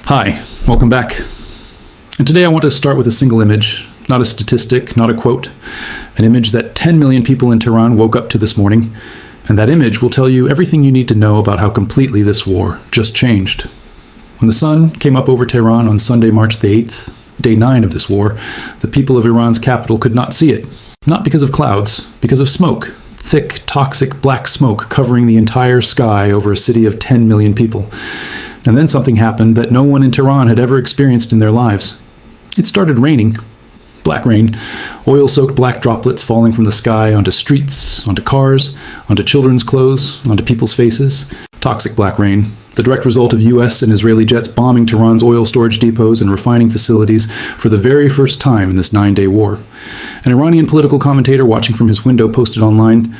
Hi, welcome back. And today I want to start with a single image, not a statistic, not a quote, an image that 10 million people in Tehran woke up to this morning, and that image will tell you everything you need to know about how completely this war just changed. When the sun came up over Tehran on Sunday, March the 8th, day 9 of this war, the people of Iran's capital could not see it. Not because of clouds, because of smoke. Thick, toxic black smoke covering the entire sky over a city of 10 million people. And then something happened that no one in Tehran had ever experienced in their lives. It started raining. Black rain, oil-soaked black droplets falling from the sky onto streets, onto cars, onto children's clothes, onto people's faces. Toxic black rain, the direct result of US and Israeli jets bombing Tehran's oil storage depots and refining facilities for the very first time in this 9-day war. An Iranian political commentator watching from his window posted online,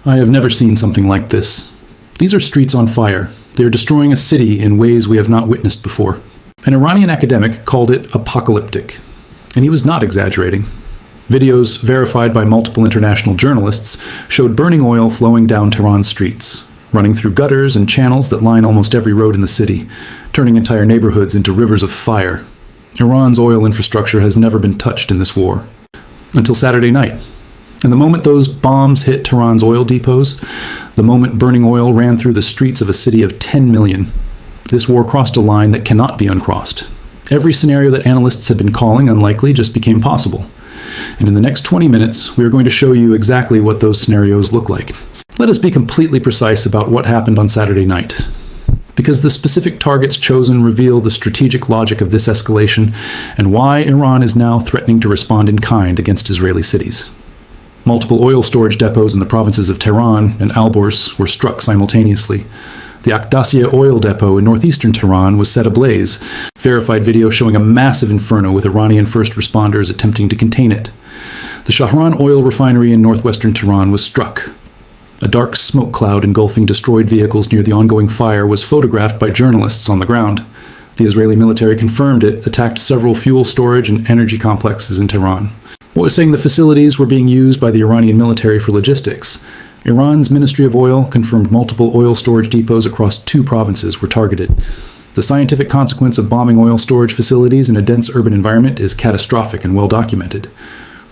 "I have never seen something like this. These are streets on fire. They are destroying a city in ways we have not witnessed before." An Iranian academic called it apocalyptic, and he was not exaggerating. Videos verified by multiple international journalists showed burning oil flowing down Tehran's streets, running through gutters and channels that line almost every road in the city, turning entire neighborhoods into rivers of fire. Iran's oil infrastructure has never been touched in this war. Until Saturday night. And the moment those bombs hit Tehran's oil depots, the moment burning oil ran through the streets of a city of 10 million, this war crossed a line that cannot be uncrossed. Every scenario that analysts had been calling unlikely just became possible. And in the next 20 minutes, we are going to show you exactly what those scenarios look like. Let us be completely precise about what happened on Saturday night, because the specific targets chosen reveal the strategic logic of this escalation and why Iran is now threatening to respond in kind against Israeli cities. Multiple oil storage depots in the provinces of Tehran and Alborz were struck simultaneously. The Aqdasiyeh oil depot in northeastern Tehran was set ablaze, verified video showing a massive inferno with Iranian first responders attempting to contain it. The Shahran oil refinery in northwestern Tehran was struck. A dark smoke cloud engulfing destroyed vehicles near the ongoing fire was photographed by journalists on the ground. The Israeli military confirmed it attacked several fuel storage and energy complexes in Tehran. What was saying the facilities were being used by the Iranian military for logistics. Iran's Ministry of Oil confirmed multiple oil storage depots across 2 provinces were targeted. The scientific consequence of bombing oil storage facilities in a dense urban environment is catastrophic and well documented.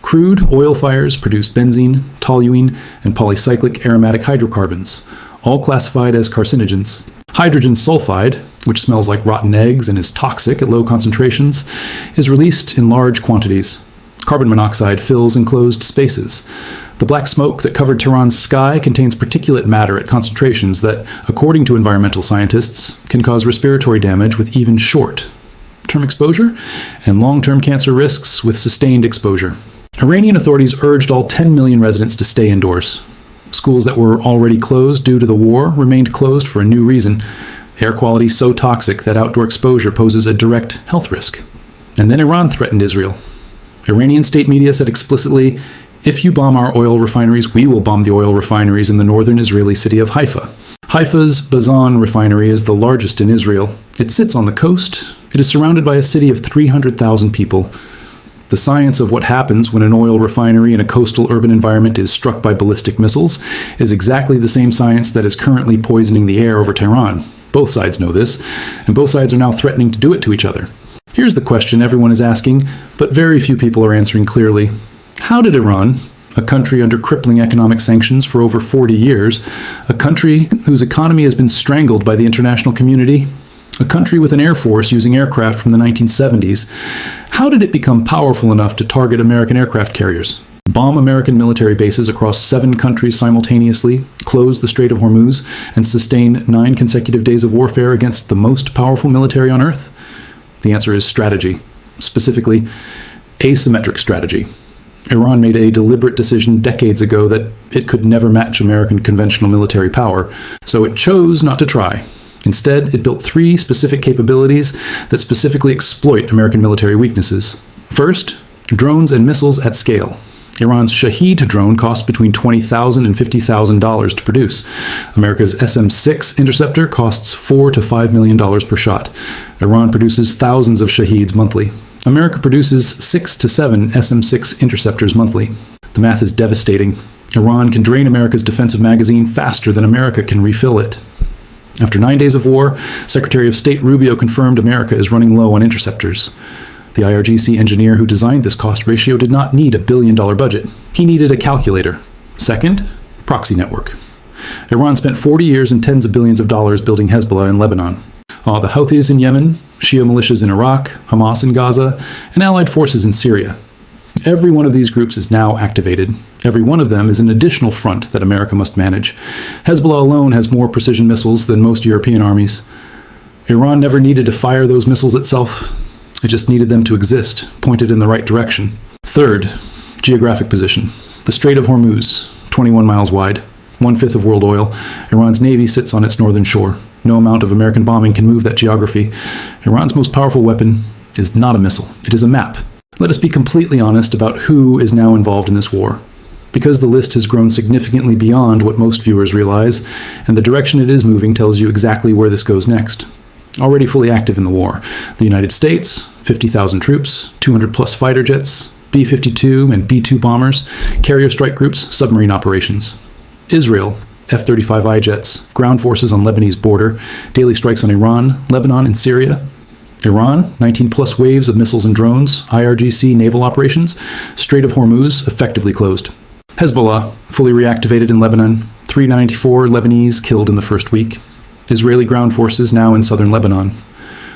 Crude oil fires produce benzene, toluene, and polycyclic aromatic hydrocarbons, all classified as carcinogens. Hydrogen sulfide, which smells like rotten eggs and is toxic at low concentrations, is released in large quantities. Carbon monoxide fills enclosed spaces. The black smoke that covered Tehran's sky contains particulate matter at concentrations that, according to environmental scientists, can cause respiratory damage with even short-term exposure and long-term cancer risks with sustained exposure. Iranian authorities urged all 10 million residents to stay indoors. Schools that were already closed due to the war remained closed for a new reason: air quality so toxic that outdoor exposure poses a direct health risk. And then Iran threatened Israel. Iranian state media said explicitly, "If you bomb our oil refineries, we will bomb the oil refineries in the northern Israeli city of Haifa." Haifa's Bazan refinery is the largest in Israel. It sits on the coast. It is surrounded by a city of 300,000 people. The science of what happens when an oil refinery in a coastal urban environment is struck by ballistic missiles is exactly the same science that is currently poisoning the air over Tehran. Both sides know this, and both sides are now threatening to do it to each other. Here's the question everyone is asking, but very few people are answering clearly. How did Iran, a country under crippling economic sanctions for over 40 years, a country whose economy has been strangled by the international community, a country with an air force using aircraft from the 1970s, how did it become powerful enough to target American aircraft carriers, bomb American military bases across 7 countries simultaneously, close the Strait of Hormuz, and sustain 9 consecutive days of warfare against the most powerful military on Earth? The answer is strategy, specifically asymmetric strategy. Iran made a deliberate decision decades ago that it could never match American conventional military power, so it chose not to try. Instead, it built 3 specific capabilities that specifically exploit American military weaknesses. First, drones and missiles at scale. Iran's Shahed drone costs between $20,000 and $50,000 to produce. America's SM-6 interceptor costs $4 to $5 million per shot. Iran produces thousands of Shaheds monthly. America produces 6 to 7 SM-6 interceptors monthly. The math is devastating. Iran can drain America's defensive magazine faster than America can refill it. After 9 days of war, Secretary of State Rubio confirmed America is running low on interceptors. The IRGC engineer who designed this cost ratio did not need a billion-dollar budget. He needed a calculator. Second, proxy network. Iran spent 40 years and tens of billions of dollars building Hezbollah in Lebanon. The Houthis in Yemen, Shia militias in Iraq, Hamas in Gaza, and allied forces in Syria. Every one of these groups is now activated. Every one of them is an additional front that America must manage. Hezbollah alone has more precision missiles than most European armies. Iran never needed to fire those missiles itself. It just needed them to exist, pointed in the right direction. Third, geographic position. The Strait of Hormuz, 21 miles wide, 1/5 of world oil. Iran's navy sits on its northern shore. No amount of American bombing can move that geography. Iran's most powerful weapon is not a missile. It is a map. Let us be completely honest about who is now involved in this war. Because the list has grown significantly beyond what most viewers realize, and the direction it is moving tells you exactly where this goes next. Already fully active in the war. The United States, 50,000 troops, 200-plus fighter jets, B-52 and B-2 bombers, carrier strike groups, submarine operations. Israel, F-35I jets, ground forces on Lebanese border, daily strikes on Iran, Lebanon, and Syria. Iran, 19-plus waves of missiles and drones, IRGC naval operations, Strait of Hormuz effectively closed. Hezbollah, fully reactivated in Lebanon, 394 Lebanese killed in the first week. Israeli ground forces now in southern Lebanon.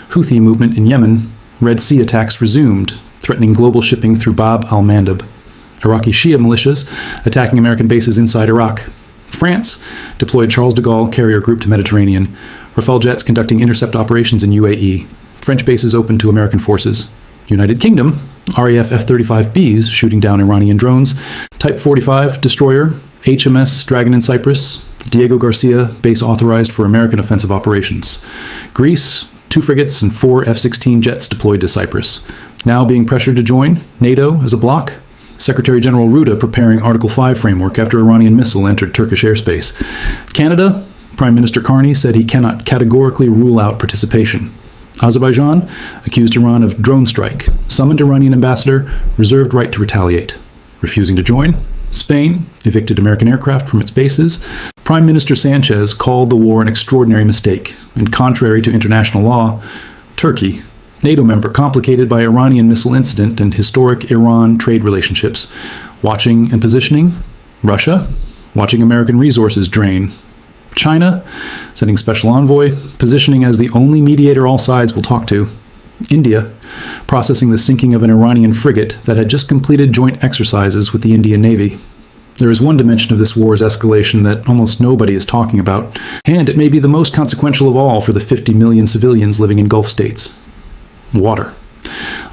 Houthi movement in Yemen, Red Sea attacks resumed, threatening global shipping through Bab al-Mandab. Iraqi Shia militias attacking American bases inside Iraq. France deployed Charles de Gaulle carrier group to Mediterranean. Rafale jets conducting intercept operations in UAE. French bases open to American forces. United Kingdom, RAF F-35Bs shooting down Iranian drones. Type 45 destroyer, HMS Dragon in Cyprus. Diego Garcia base authorized for American offensive operations. Greece, 2 frigates and 4 F-16 jets deployed to Cyprus. Now being pressured to join NATO as a bloc. Secretary General Ruda preparing Article 5 framework after Iranian missile entered Turkish airspace. Canada, Prime Minister Carney said he cannot categorically rule out participation. Azerbaijan accused Iran of drone strike, summoned Iranian ambassador, reserved right to retaliate. Refusing to join, Spain evicted American aircraft from its bases. Prime Minister Sanchez called the war an extraordinary mistake, and contrary to international law, Turkey, NATO member complicated by Iranian missile incident and historic Iran trade relationships, watching and positioning. Russia, watching American resources drain. China, sending special envoy, positioning as the only mediator all sides will talk to. India, processing the sinking of an Iranian frigate that had just completed joint exercises with the Indian Navy. There is one dimension of this war's escalation that almost nobody is talking about, and it may be the most consequential of all for the 50 million civilians living in Gulf states. Water.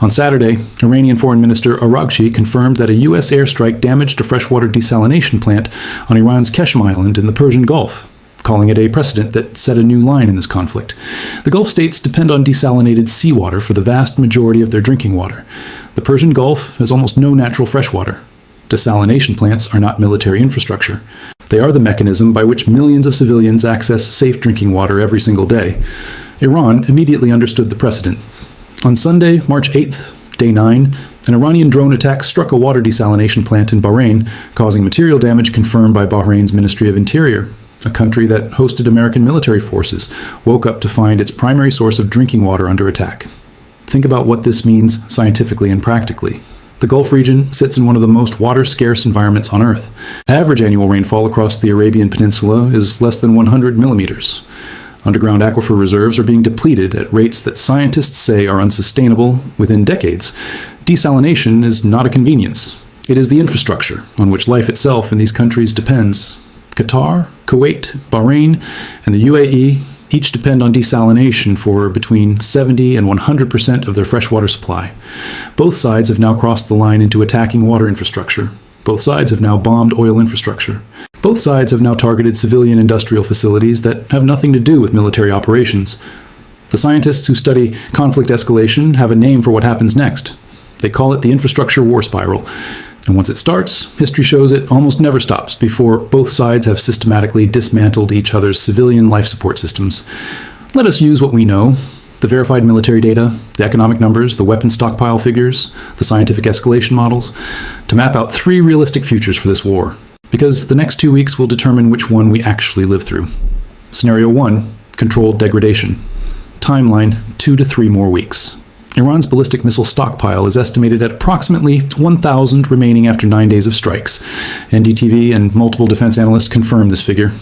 On Saturday, Iranian Foreign Minister Araghchi confirmed that a U.S. airstrike damaged a freshwater desalination plant on Iran's Keshem Island in the Persian Gulf, calling it a precedent that set a new line in this conflict. The Gulf states depend on desalinated seawater for the vast majority of their drinking water. The Persian Gulf has almost no natural freshwater. Desalination plants are not military infrastructure. They are the mechanism by which millions of civilians access safe drinking water every single day. Iran immediately understood the precedent. On Sunday, March 8th, day 9, an Iranian drone attack struck a water desalination plant in Bahrain, causing material damage confirmed by Bahrain's Ministry of Interior. A country that hosted American military forces woke up to find its primary source of drinking water under attack. Think about what this means scientifically and practically. The Gulf region sits in one of the most water-scarce environments on Earth. Average annual rainfall across the Arabian Peninsula is less than 100 millimeters. Underground aquifer reserves are being depleted at rates that scientists say are unsustainable within decades. Desalination is not a convenience. It is the infrastructure on which life itself in these countries depends. Qatar, Kuwait, Bahrain, and the UAE each depend on desalination for between 70 and 100% of their freshwater supply. Both sides have now crossed the line into attacking water infrastructure. Both sides have now bombed oil infrastructure. Both sides have now targeted civilian industrial facilities that have nothing to do with military operations. The scientists who study conflict escalation have a name for what happens next. They call it the infrastructure war spiral. And once it starts, history shows it almost never stops before both sides have systematically dismantled each other's civilian life support systems. Let us use what we know, the verified military data, the economic numbers, the weapon stockpile figures, the scientific escalation models, to map out 3 realistic futures for this war. Because the next 2 weeks will determine which one we actually live through. Scenario 1, controlled degradation. Timeline, 2 to 3 more weeks. Iran's ballistic missile stockpile is estimated at approximately 1,000 remaining after 9 days of strikes. NDTV and multiple defense analysts confirm this figure.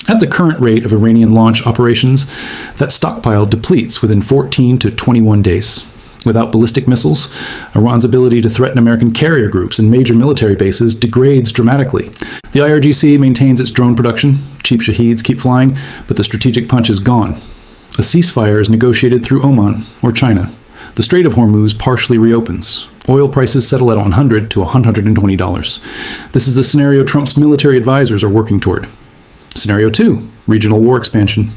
At the current rate of Iranian launch operations, that stockpile depletes within 14 to 21 days. Without ballistic missiles, Iran's ability to threaten American carrier groups and major military bases degrades dramatically. The IRGC maintains its drone production, cheap Shaheeds keep flying, but the strategic punch is gone. A ceasefire is negotiated through Oman or China. The Strait of Hormuz partially reopens. Oil prices settle at $100 to $120. This is the scenario Trump's military advisors are working toward. Scenario 2, regional war expansion.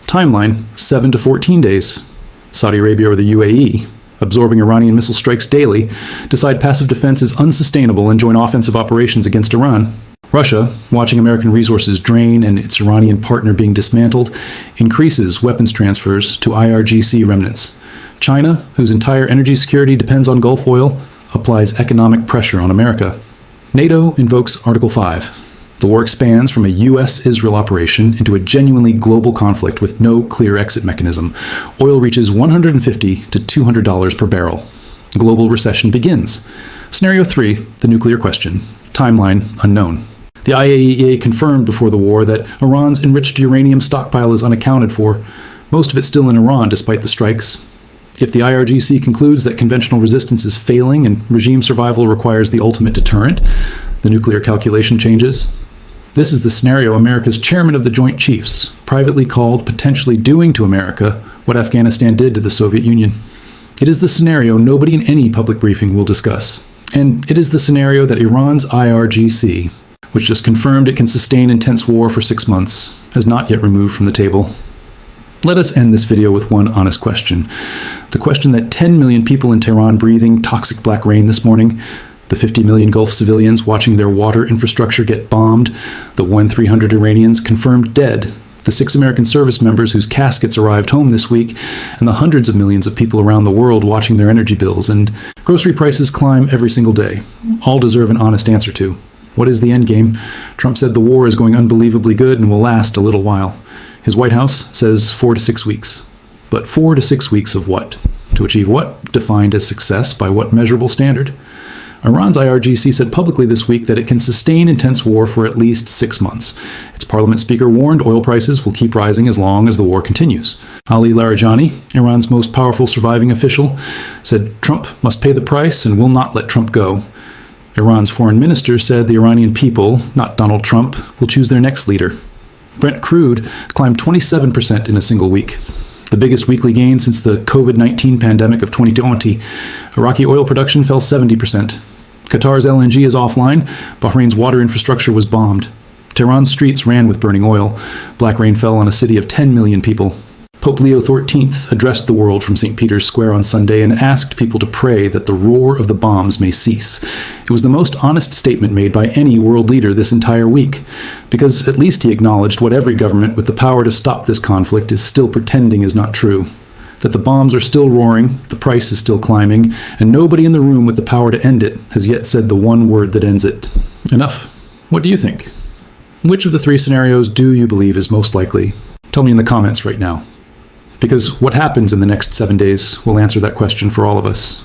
Timeline, 7 to 14 days. Saudi Arabia or the UAE, absorbing Iranian missile strikes daily, decide passive defense is unsustainable and join offensive operations against Iran. Russia, watching American resources drain and its Iranian partner being dismantled, increases weapons transfers to IRGC remnants. China, whose entire energy security depends on Gulf oil, applies economic pressure on America. NATO invokes Article 5. The war expands from a U.S.-Israel operation into a genuinely global conflict with no clear exit mechanism. Oil reaches $150 to $200 per barrel. Global recession begins. Scenario 3, the nuclear question. Timeline unknown. The IAEA confirmed before the war that Iran's enriched uranium stockpile is unaccounted for, most of it still in Iran despite the strikes. If the IRGC concludes that conventional resistance is failing and regime survival requires the ultimate deterrent, the nuclear calculation changes. This is the scenario America's chairman of the Joint Chiefs privately called potentially doing to America what Afghanistan did to the Soviet Union. It is the scenario nobody in any public briefing will discuss. And it is the scenario that Iran's IRGC, which just confirmed it can sustain intense war for 6 months, has not yet removed from the table. Let us end this video with one honest question. The question that 10 million people in Tehran breathing toxic black rain this morning, the 50 million Gulf civilians watching their water infrastructure get bombed, the 1,300 Iranians confirmed dead, the 6 American service members whose caskets arrived home this week, and the hundreds of millions of people around the world watching their energy bills and grocery prices climb every single day, all deserve an honest answer to. What is the endgame? Trump said the war is going unbelievably good and will last a little while. His White House says 4 to 6 weeks. But 4 to 6 weeks of what? To achieve what? Defined as success by what measurable standard? Iran's IRGC said publicly this week that it can sustain intense war for at least 6 months. Its parliament speaker warned oil prices will keep rising as long as the war continues. Ali Larijani, Iran's most powerful surviving official, said Trump must pay the price and will not let Trump go. Iran's foreign minister said the Iranian people, not Donald Trump, will choose their next leader. Brent crude climbed 27% in a single week, the biggest weekly gain since the COVID-19 pandemic of 2020. Iraqi oil production fell 70%. Qatar's LNG is offline. Bahrain's water infrastructure was bombed. Tehran's streets ran with burning oil. Black rain fell on a city of 10 million people. Pope Leo XIII addressed the world from St. Peter's Square on Sunday and asked people to pray that the roar of the bombs may cease. It was the most honest statement made by any world leader this entire week, because at least he acknowledged what every government with the power to stop this conflict is still pretending is not true. That the bombs are still roaring, the price is still climbing, and nobody in the room with the power to end it has yet said the one word that ends it. Enough. What do you think? Which of the 3 scenarios do you believe is most likely? Tell me in the comments right now. Because what happens in the next 7 days will answer that question for all of us.